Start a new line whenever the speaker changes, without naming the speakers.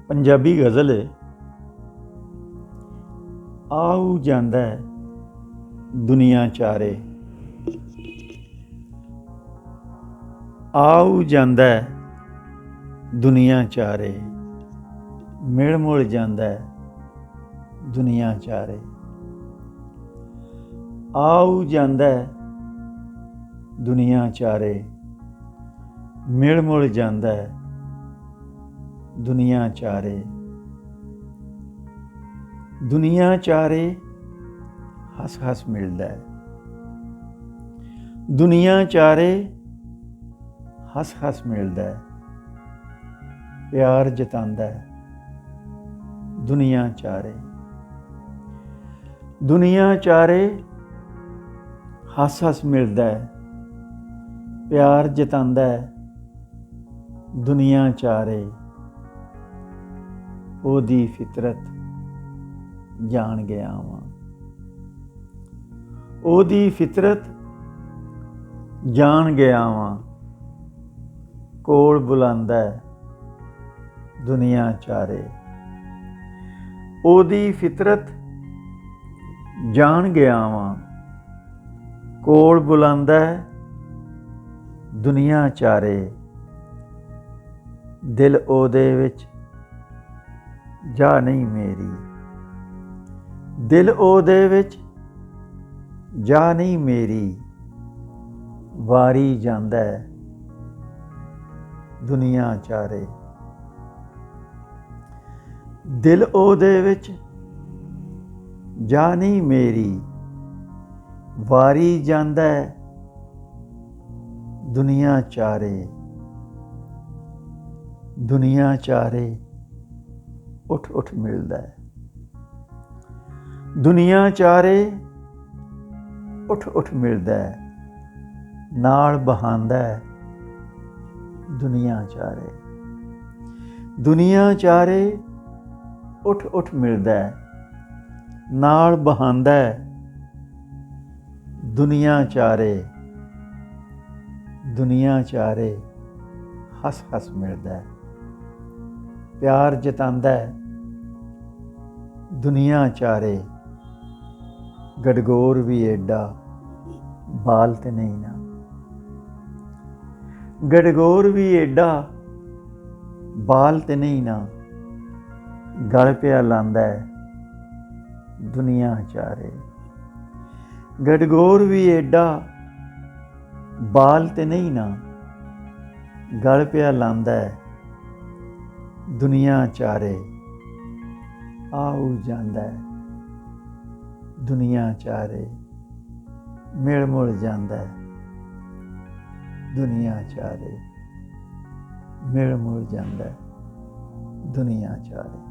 पंजाबी गज़ल है। आऊ जांदा है दुनिया चारे, आऊ जांदा है दुनिया चारे, मिल मुल जांदा है दुनिया चारे। आऊ जांदा है दुनिया चारे, मिल मुल जांदा है दुनिया चारे। दुनिया चारे हस हस मिलदा है, दुनिया चारे हस हस मिलदा है, प्यार जतांदा है दुनिया चारे। दुनिया चारे हस हस मिलदा है, प्यार जतांदा है दुनिया चारे। ओदी फितरत जान गया वां, ओदी फितरत जान गया वां, कोल बुलांदा है दुनिया चारे। ओदी फितरत जान गया वां, कोल बुलांदा है दुनिया चारे। दिल ओदे विच जा नहीं मेरी, दिल ओदे विच जा नहीं मेरी, वारी जांदा है दुनिया चारे। दिल ओदे विच जा नहीं मेरी, वारी जांदा है दुनिया चारे। दुनिया चारे उठ उठ मिलदा है, दुनिया चारे उठ उठ मिलदा है, नाल बहांदा है दुनिया चारे। दुनिया चारे उठ उठ मिलदा है, नाल बहांदा है दुनिया चारे। दुनिया चारे हस हस मिलदा है, प्यार जतांदा है दुनिया चारे। गडगोर भी एडा बाल ते नहीं ना, गडगोर भी एडा बाल ते नहीं ना, गल पिया लांदा है दुनिया चारे। गडगोर भी एडा बाल ते नहीं ना, गल पिया लांदा है दुनिया चारे। आऊ जांदा है दुनिया चारे, मिल मुल जांदा है दुनिया चारे, मिल मुल जांदा है दुनिया चारे।